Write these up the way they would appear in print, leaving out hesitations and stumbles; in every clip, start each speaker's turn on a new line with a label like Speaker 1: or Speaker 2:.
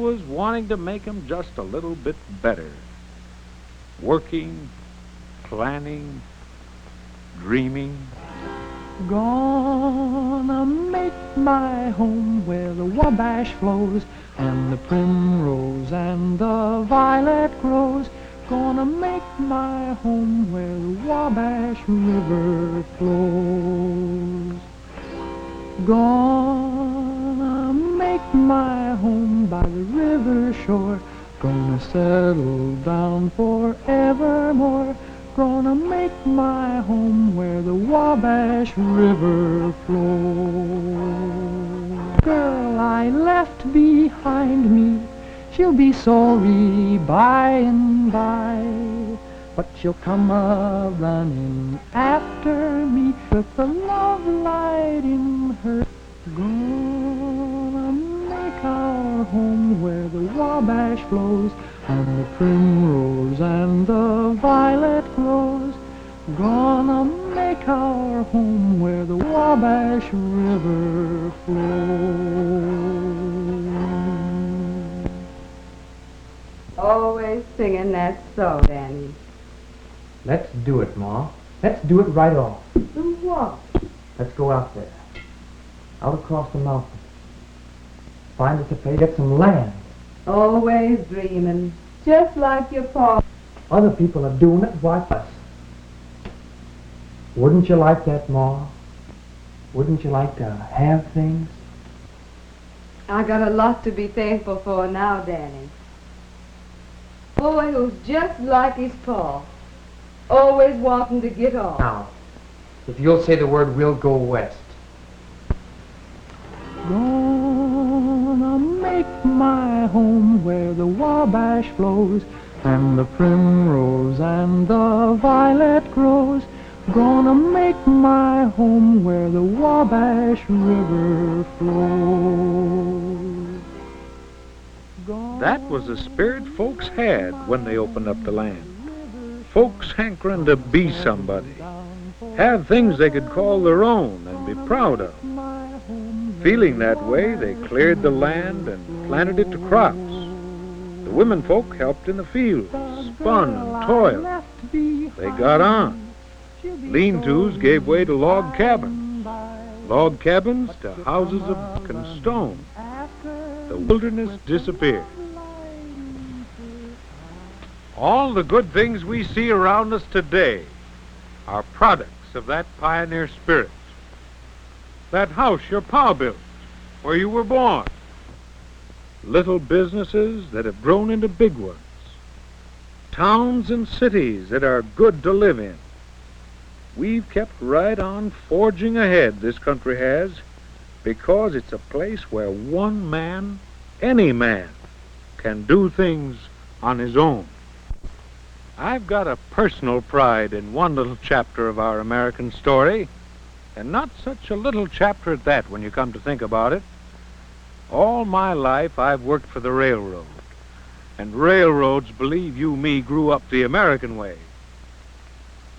Speaker 1: always wanting to make 'em just a little bit better. Working, planning, dreaming.
Speaker 2: Gonna make my home where the Wabash flows and the primrose and the violet grows. Gonna make my home where the Wabash River flows. Gonna make my home by the river shore. Gonna settle down forevermore. Gonna make my home where the Wabash River flows. Girl I left behind me, she'll be sorry by and by, but she'll come a-running after me with the love light in her. Gonna make our home where the Wabash flows and the primrose and the violet grows. Gonna make our home where the Wabash River flows.
Speaker 3: Always singing that song, Danny.
Speaker 4: Let's do it, Ma. Let's do it right off.
Speaker 3: Do what?
Speaker 4: Let's go out there. Out across the mountains. Find us a place, get some land.
Speaker 3: Always dreaming, just like your pa.
Speaker 4: Other people are doing it, why us? Wouldn't you like that, Ma? Wouldn't you like to have things?
Speaker 3: I got a lot to be thankful for now, Danny. Boy who's just like his pa. Always wanting to get off.
Speaker 4: Now, if you'll say the word, we'll go west.
Speaker 2: Gonna make my home where the Wabash flows and the primrose and the violet grows. Gonna make my home where the Wabash River flows.
Speaker 1: That was the spirit folks had when they opened up the land. Folks hankering to be somebody, have things they could call their own and be proud of. Feeling that way, they cleared the land and planted it to crops. The women folk helped in the fields, spun and toiled. They got on. Lean-tos gave way to log cabins to houses of brick and stone. The wilderness disappeared. All the good things we see around us today are products of that pioneer spirit. That house your pa built, where you were born. Little businesses that have grown into big ones. Towns and cities that are good to live in. We've kept right on forging ahead, this country has, because it's a place where one man, any man, can do things on his own. I've got a personal pride in one little chapter of our American story, and not such a little chapter at that when you come to think about it. All my life I've worked for the railroad, and railroads, believe you me, grew up the American way.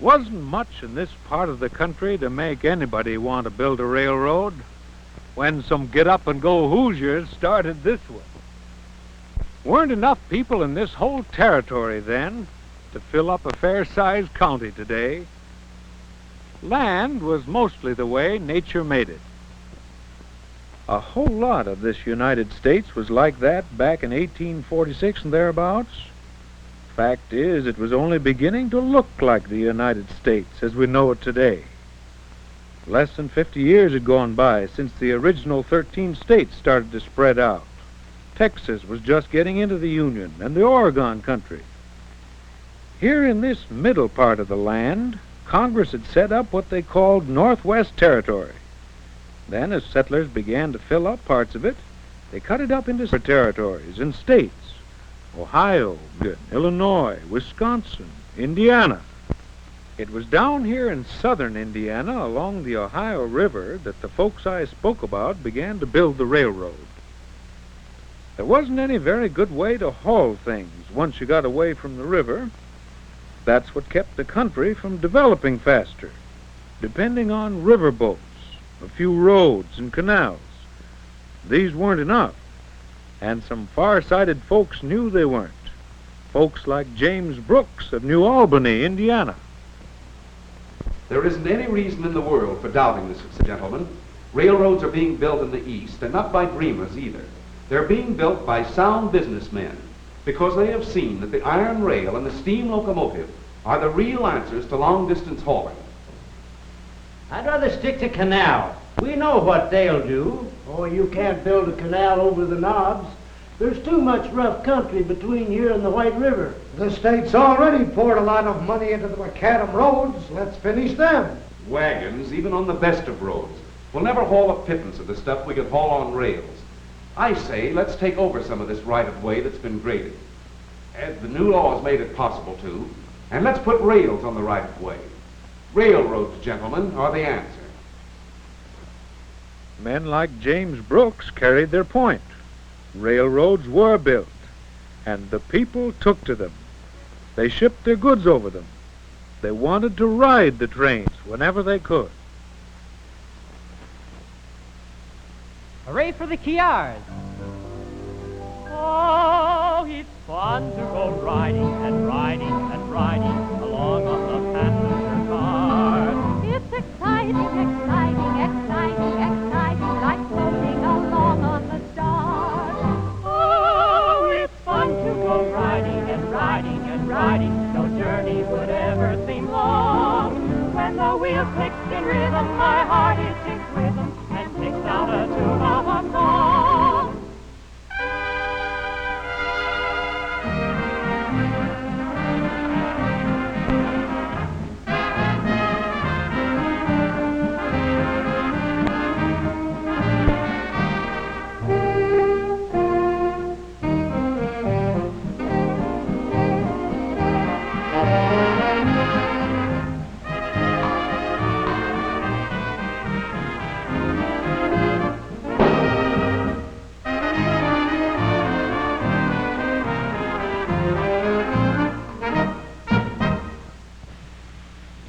Speaker 1: Wasn't much in this part of the country to make anybody want to build a railroad when some get-up-and-go Hoosiers started this one. Weren't enough people in this whole territory then to fill up a fair-sized county today. Land was mostly the way nature made it. A whole lot of this United States was like that back in 1846 and thereabouts. Fact is, it was only beginning to look like the United States as we know it today. Less than 50 years had gone by since the original 13 states started to spread out. Texas was just getting into the Union, and the Oregon country. Here in this middle part of the land, Congress had set up what they called Northwest Territory. Then, as settlers began to fill up parts of it, they cut it up into territories and states. Ohio, Illinois, Wisconsin, Indiana. It was down here in southern Indiana along the Ohio River that the folks I spoke about began to build the railroad. There wasn't any very good way to haul things once you got away from the river. That's what kept the country from developing faster, depending on riverboats, a few roads and canals. These weren't enough. And some far-sighted folks knew they weren't. Folks like James Brooks of New Albany, Indiana.
Speaker 5: There isn't any reason in the world for doubting this, gentlemen. Railroads are being built in the East, and not by dreamers either. They're being built by sound businessmen because they have seen that the iron rail and the steam locomotive are the real answers to long-distance hauling.
Speaker 6: I'd rather stick to canal. We know what they'll do.
Speaker 7: Oh, you can't build a canal over the knobs. There's too much rough country between here and the White River.
Speaker 8: The state's already poured a lot of money into the macadam roads. Let's finish them.
Speaker 5: Wagons, even on the best of roads, will never haul a pittance of the stuff we could haul on rails. I say, let's take over some of this right-of-way that's been graded. As the new law has made it possible to, and let's put rails on the right-of-way. Railroads, gentlemen, are the answer.
Speaker 1: Men like James Brooks carried their point. Railroads were built, and the people took to them. They shipped their goods over them. They wanted to ride the trains whenever they could.
Speaker 2: Hooray for the Kiars! Oh, it's fun to go riding and riding and riding along on the passenger car.
Speaker 9: It's exciting, exciting, exciting, exciting, like floating along on the stars.
Speaker 2: Oh, it's fun to go riding and riding and riding. No journey would ever seem long. When the wheel clicks in rhythm, my heart is in rhythm and picks out a tune of a song.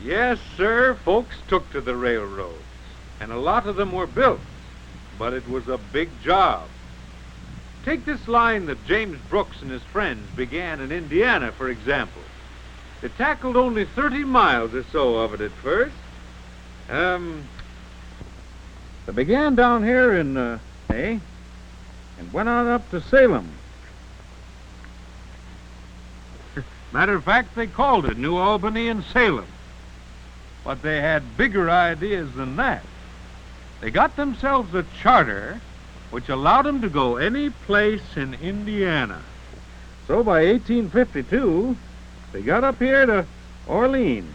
Speaker 1: Yes, sir, folks took to the railroads, and a lot of them were built, but it was a big job. Take this line that James Brooks and his friends began in Indiana, for example. They tackled only 30 miles or so of it at first. They began down here in, and went on up to Salem. Matter of fact, they called it New Albany and Salem. But they had bigger ideas than that. They got themselves a charter which allowed them to go any place in Indiana. So by 1852, they got up here to Orleans.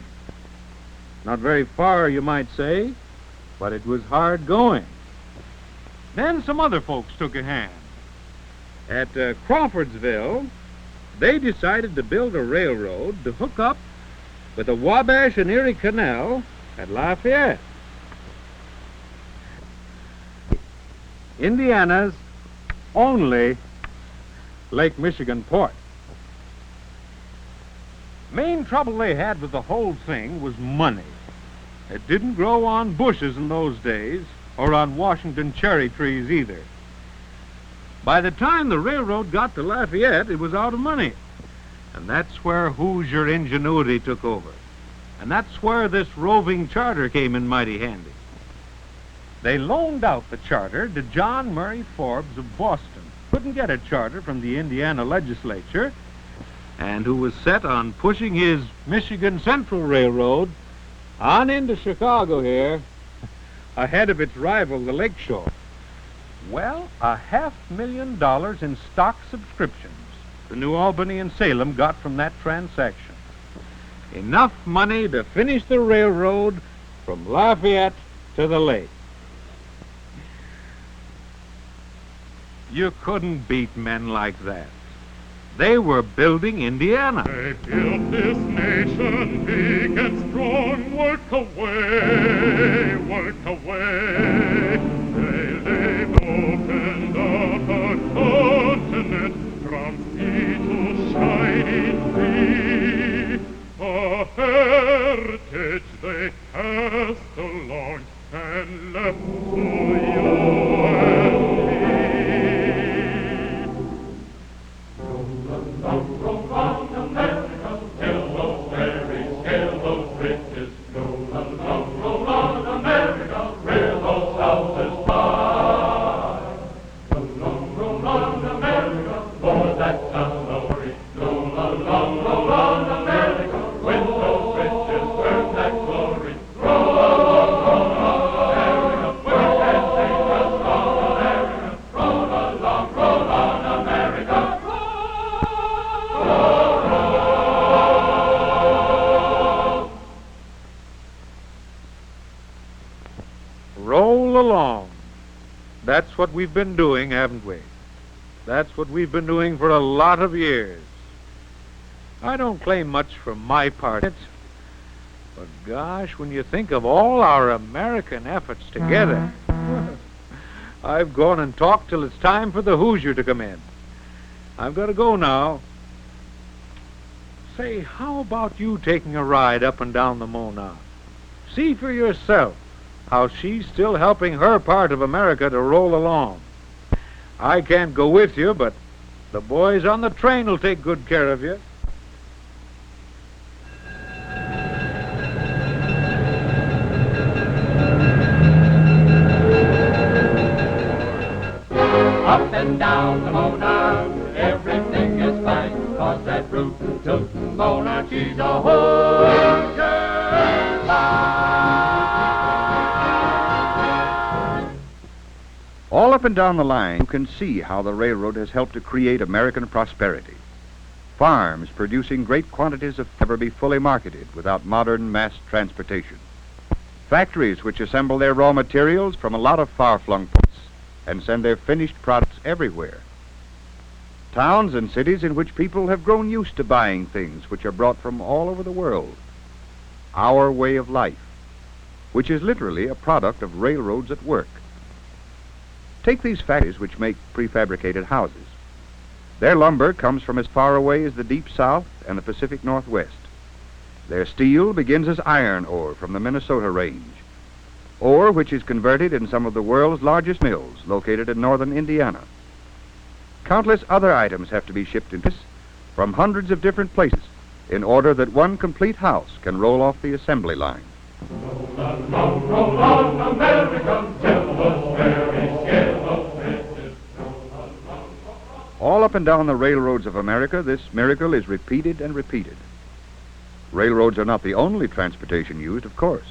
Speaker 1: Not very far, you might say, but it was hard going. Then some other folks took a hand. At Crawfordsville, they decided to build a railroad to hook up with the Wabash and Erie Canal at Lafayette. Indiana's only Lake Michigan port. Main trouble they had with the whole thing was money. It didn't grow on bushes in those days, or on Washington cherry trees either. By the time the railroad got to Lafayette, it was out of money. And that's where Hoosier ingenuity took over. And that's where this roving charter came in mighty handy. They loaned out the charter to John Murray Forbes of Boston. Couldn't get a charter from the Indiana legislature, and who was set on pushing his Michigan Central Railroad on into Chicago here, ahead of its rival, the Lakeshore. Well, $500,000 in stock subscriptions the New Albany and Salem got from that transaction. Enough money to finish the railroad from Lafayette to the lake. You couldn't beat men like that. They were building Indiana.
Speaker 10: They built this nation big and strong. Work away, work away. They opened up a continent from sea to shining sea. A heritage they passed along and left to you and me.
Speaker 1: That's what we've been doing, haven't we? That's what we've been doing for a lot of years. I don't claim much for my part, but gosh, when you think of all our American efforts together, I've gone and talked till it's time for the Hoosier to come in. I've got to go now. Say, how about you taking a ride up and down the Mona? See for yourself how she's still helping her part of America to roll along. I can't go with you, but the boys on the train will take good care of you.
Speaker 11: Up and down the Mona, everything is fine, 'cause that root-tootin' Mona, she's a Hoosier Line.
Speaker 12: All up and down the line, you can see how the railroad has helped to create American prosperity. Farms producing great quantities of never be fully marketed without modern mass transportation. Factories which assemble their raw materials from a lot of far-flung points and send their finished products everywhere. Towns and cities in which people have grown used to buying things which are brought from all over the world. Our way of life, which is literally a product of railroads at work. Take these factories which make prefabricated houses. Their lumber comes from as far away as the Deep South and the Pacific Northwest. Their steel begins as iron ore from the Minnesota range, ore which is converted in some of the world's largest mills located in northern Indiana. Countless other items have to be shipped in this from hundreds of different places in order that one complete house can roll off the assembly line.
Speaker 11: Roll on, American yellow, very yellow.
Speaker 12: All up and down the railroads of America, this miracle is repeated and repeated. Railroads are not the only transportation used, of course,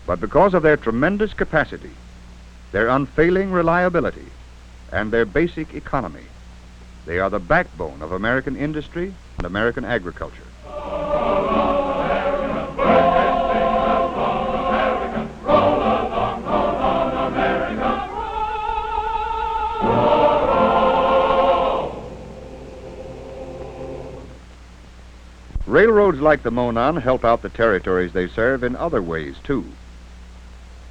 Speaker 12: but because of their tremendous capacity, their unfailing reliability, and their basic economy, they are the backbone of American industry and American agriculture. Railroads like the Monon help out the territories they serve in other ways, too.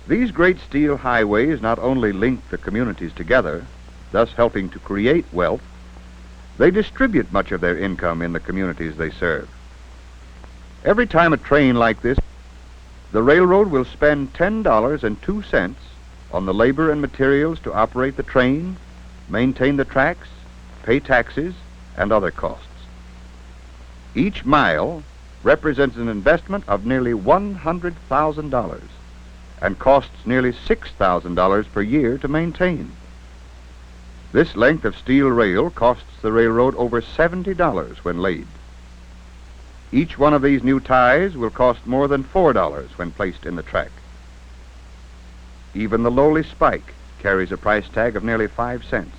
Speaker 12: These great steel highways not only link the communities together, thus helping to create wealth, they distribute much of their income in the communities they serve. Every time a train like this, the railroad will spend $10.02 on the labor and materials to operate the train, maintain the tracks, pay taxes, and other costs. Each mile represents an investment of nearly $100,000 and costs nearly $6,000 per year to maintain. This length of steel rail costs the railroad over $70 when laid. Each one of these new ties will cost more than $4 when placed in the track. Even the lowly spike carries a price tag of nearly 5 cents.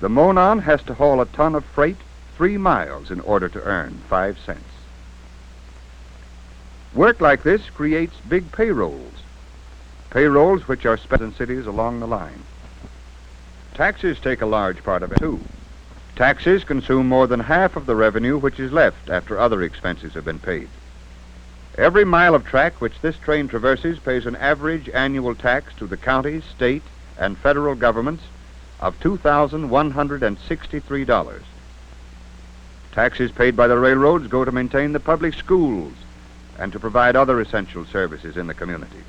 Speaker 12: The Monon has to haul a ton of freight 3 miles in order to earn 5 cents. Work like this creates big payrolls which are spent in cities along the line. Taxes take a large part of it, too. Taxes consume more than half of the revenue which is left after other expenses have been paid. Every mile of track which this train traverses pays an average annual tax to the county, state, and federal governments of $2,163. Taxes paid by the railroads go to maintain the public schools and to provide other essential services in the community.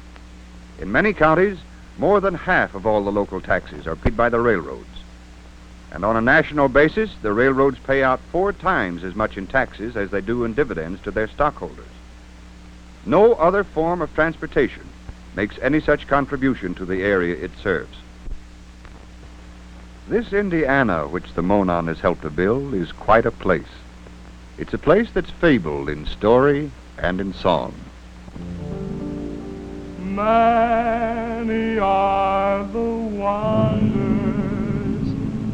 Speaker 12: In many counties, more than half of all the local taxes are paid by the railroads. And on a national basis, the railroads pay out 4 times as much in taxes as they do in dividends to their stockholders. No other form of transportation makes any such contribution to the area it serves. This Indiana, which the Monon has helped to build, is quite a place. It's a place that's fabled in story and in song.
Speaker 10: Many are the wonders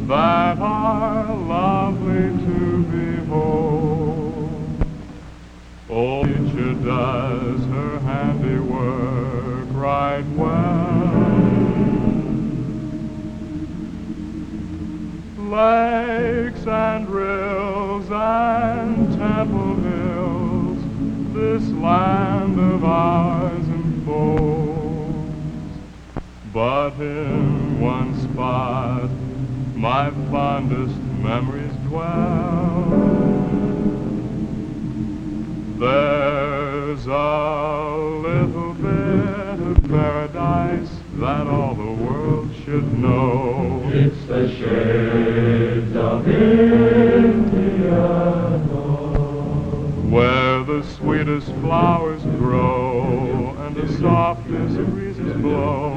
Speaker 10: that are lovely to behold. Oh, nature does her handiwork right well. and rills and temple hills, this land of ours enfolds. But in one spot my fondest memories dwell. There's a little bit of paradise that all the world should know.
Speaker 11: It's the shades of India,
Speaker 10: where the sweetest flowers grow and the softest breezes blow,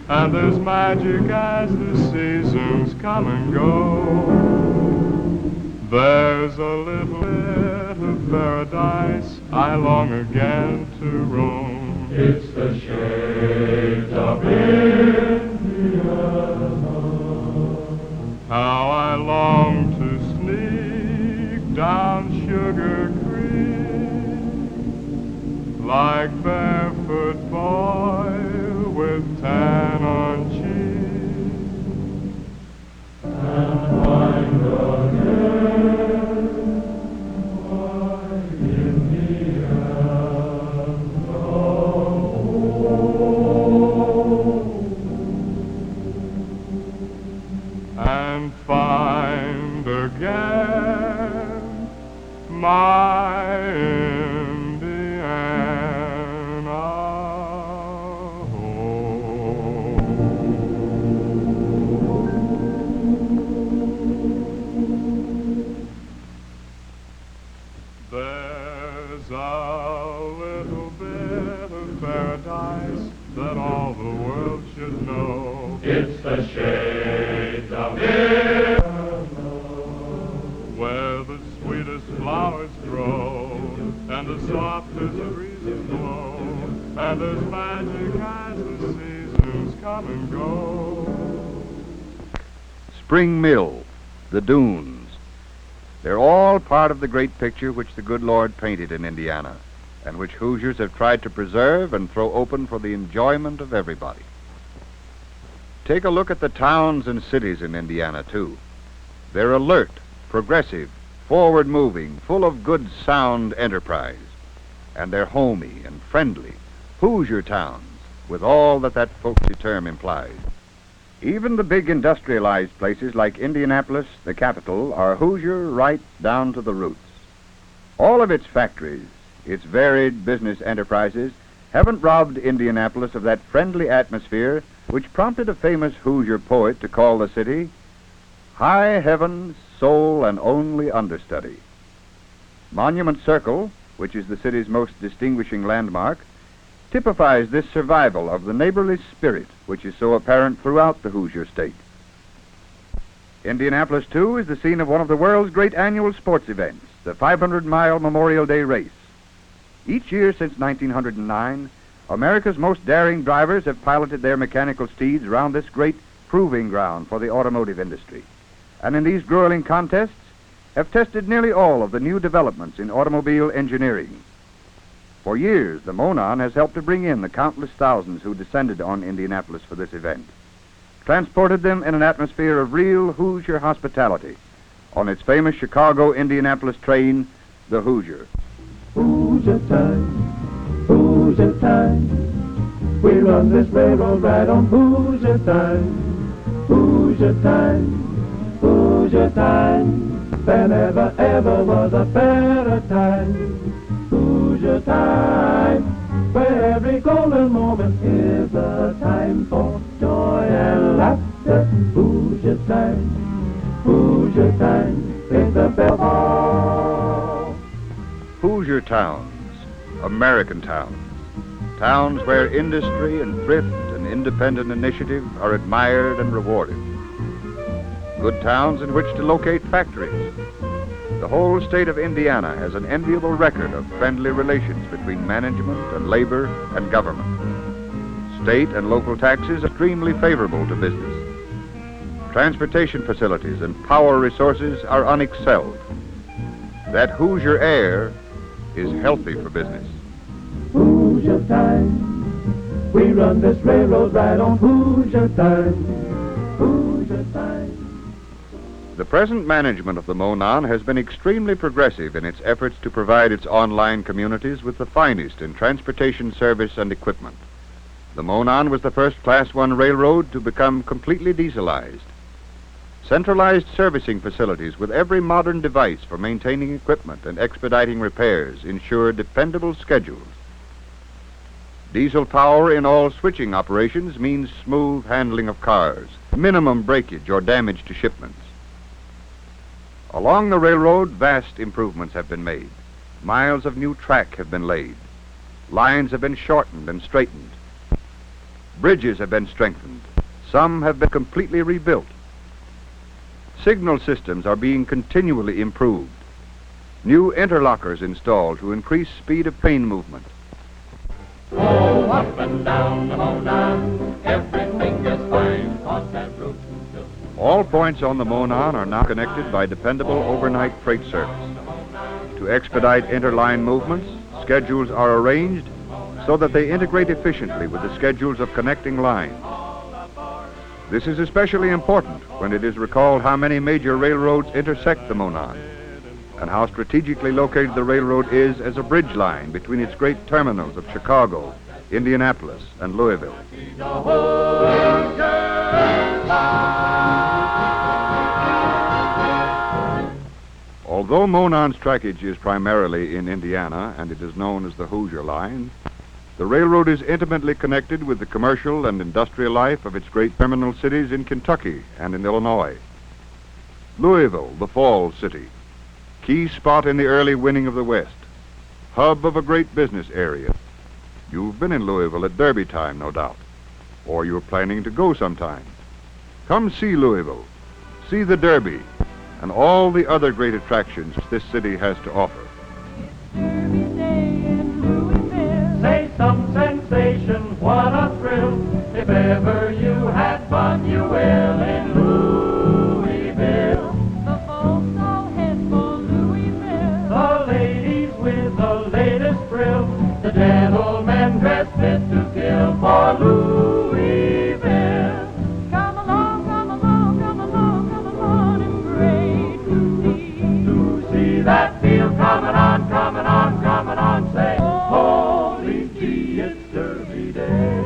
Speaker 10: and there's magic as the seasons come and go. There's a little bit of paradise I long again to roam.
Speaker 11: it's the shades of India.
Speaker 10: How I long to sneak down Sugar Creek like barefoot boy with tan on cheek.
Speaker 11: And wind again by Indian
Speaker 10: And find again my Indiana home. There's a little bit of paradise that all the world should know.
Speaker 11: It's the shades of India,
Speaker 10: where the sweetest flowers grow and the softest breezes blow, and there's magic as the seasons come and go.
Speaker 12: Spring Mill, the dunes. They're all part of the great picture which the good Lord painted in Indiana, and which Hoosiers have tried to preserve and throw open for the enjoyment of everybody. Take a look at the towns and cities in Indiana, too. They're alert, progressive, forward-moving, full of good, sound enterprise. And they're homey and friendly, Hoosier towns, with all that that folksy term implies. Even the big industrialized places like Indianapolis, the capital, are Hoosier right down to the roots. All of its factories, its varied business enterprises, haven't robbed Indianapolis of that friendly atmosphere which prompted a famous Hoosier poet to call the city high heaven's sole and only understudy. Monument Circle, which is the city's most distinguishing landmark, typifies this survival of the neighborly spirit which is so apparent throughout the Hoosier state. Indianapolis, too, is the scene of one of the world's great annual sports events, the 500-mile Memorial Day race. Each year since 1909, America's most daring drivers have piloted their mechanical steeds around this great proving ground for the automotive industry, and in these grueling contests have tested nearly all of the new developments in automobile engineering. For years, the Monon has helped to bring in the countless thousands who descended on Indianapolis for this event, transported them in an atmosphere of real Hoosier hospitality on its famous Chicago-Indianapolis train, the Hoosier.
Speaker 11: Hoosier time, Hoosier time. We run this railroad right on Hoosier time, Hoosier time, Hoosier time. There never ever was a better time, Hoosier time, where every golden moment is a time for joy and laughter. Hoosier time, Hoosier time, is the best of all.
Speaker 12: Hoosier towns, American towns, towns where industry and thrift and independent initiative are admired and rewarded. Good towns in which to locate factories. The whole state of Indiana has an enviable record of friendly relations between management and labor and government. State and local taxes are extremely favorable to business. Transportation facilities and power resources are unexcelled. That Hoosier air is healthy for business.
Speaker 11: Hoosier time, we run this railroad right on Hoosier time, Hoosier time.
Speaker 12: The present management of the Monon has been extremely progressive in its efforts to provide its online communities with the finest in transportation service and equipment. The Monon was the first Class 1 railroad to become completely dieselized. Centralized servicing facilities with every modern device for maintaining equipment and expediting repairs ensure dependable schedules. Diesel power in all switching operations means smooth handling of cars, minimum breakage or damage to shipments. Along the railroad, vast improvements have been made. Miles of new track have been laid. Lines have been shortened and straightened. Bridges have been strengthened. Some have been completely rebuilt. Signal systems are being continually improved. New interlockers installed to increase speed of train movement.
Speaker 11: Oh, up and down the Monon, everything is fine, 'cause that route is built.
Speaker 12: All points on the Monon are now connected by dependable overnight freight service. To expedite interline movements, schedules are arranged so that they integrate efficiently with the schedules of connecting lines. This is especially important when it is recalled how many major railroads intersect the Monon and how strategically located the railroad is as a bridge line between its great terminals of Chicago, Indianapolis, and Louisville. Although Monon's trackage is primarily in Indiana and it is known as the Hoosier Line, the railroad is intimately connected with the commercial and industrial life of its great terminal cities in Kentucky and in Illinois. Louisville, the Falls City, key spot in the early winning of the West, hub of a great business area. You've been in Louisville at Derby time, no doubt, or you're planning to go sometime. Come see Louisville, see the Derby, and all the other great attractions this city has to offer.
Speaker 11: Say some sensation, what a thrill. If ever you had fun, you will in Louisville.
Speaker 9: The folks all head for Louisville.
Speaker 11: The ladies with the latest frill. The gentlemen dressed fit to kill for Louisville.
Speaker 9: Come along, come along, come along, come along, it's great
Speaker 11: To see that field coming on, coming on, coming on, say, holy gee, it's Derby Day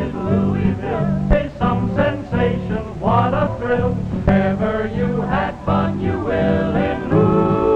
Speaker 11: in Louisville. Say some sensation, what a thrill. If ever you had fun, you will in Louisville.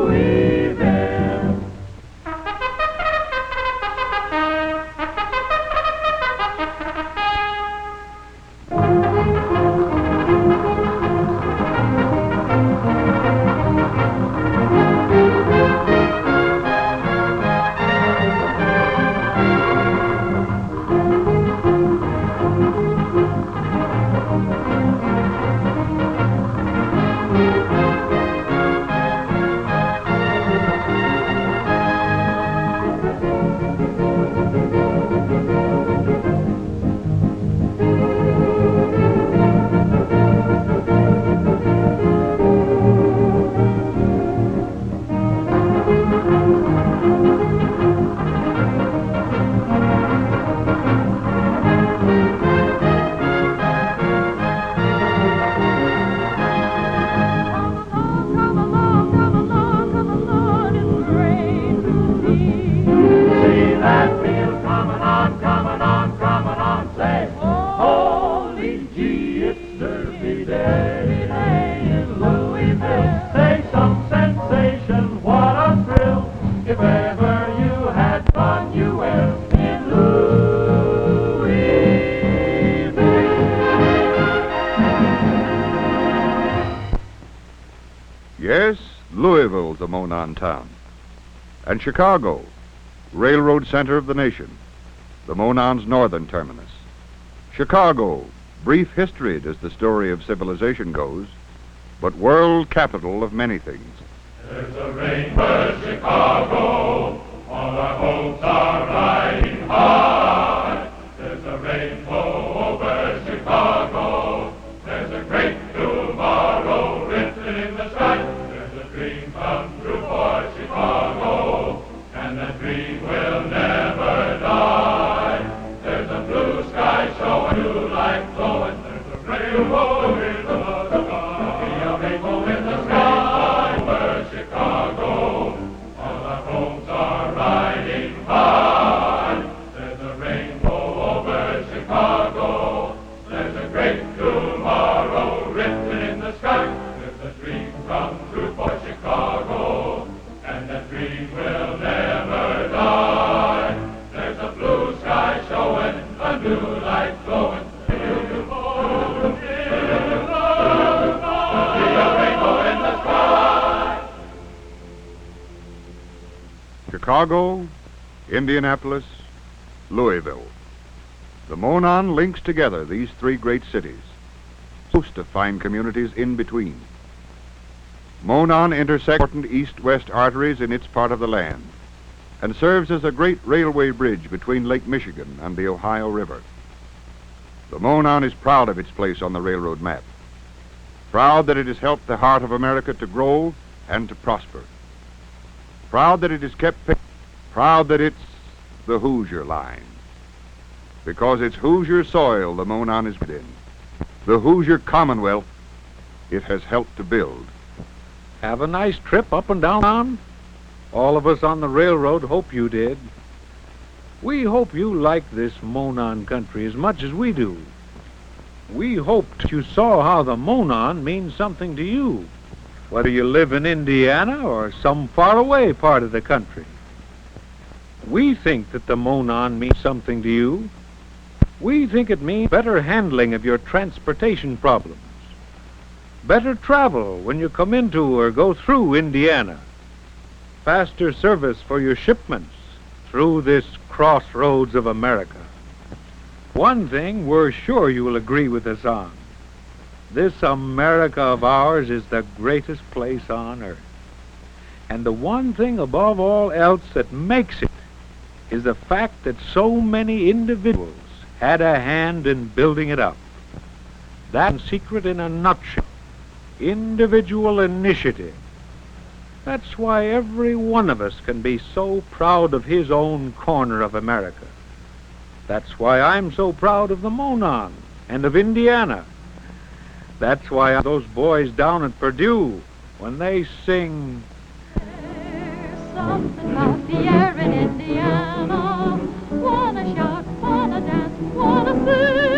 Speaker 12: Yes, Louisville's a Monon town. And Chicago, railroad center of the nation, the Monon's northern terminus. Chicago, brief history as the story of civilization goes, but world capital of many things.
Speaker 11: There's a rainbow, Chicago, all our hopes are riding high. There's a rainbow over Chicago, there's a great tomorrow written in the sky. There's a dream come true for Chicago, and that dream will never die. There's a blue sky showing, new light flowing, there's a rainbow in the sky. A rainbow
Speaker 12: Chicago, Indianapolis, Louisville. The Monon links together these three great cities, a host of fine communities in between. Monon intersects important east-west arteries in its part of the land and serves as a great railway bridge between Lake Michigan and the Ohio River. The Monon is proud of its place on the railroad map, proud that it has helped the heart of America to grow and to prosper, proud that it has kept pace, proud that it's the Hoosier Line, because it's Hoosier soil the Monon is in, the Hoosier Commonwealth it has helped to build.
Speaker 1: Have a nice trip up and down? All of us on the railroad hope you did. We hope you like this Monon country as much as we do. We hoped you saw how the Monon means something to you, whether you live in Indiana or some faraway part of the country. We think that the Monon means something to you. We think it means better handling of your transportation problems, better travel when you come into or go through Indiana, faster service for your shipments through this crossroads of America. One thing we're sure you will agree with us on. This America of ours is the greatest place on earth. And the one thing above all else that makes it is the fact that so many individuals had a hand in building it up. That secret in a nutshell. Individual initiative. That's why every one of us can be so proud of his own corner of America. That's why I'm so proud of the Monon and of Indiana. That's why those boys down at Purdue, when they sing,
Speaker 9: There's something about the air in Indiana. Wanna shout, wanna dance, wanna sing.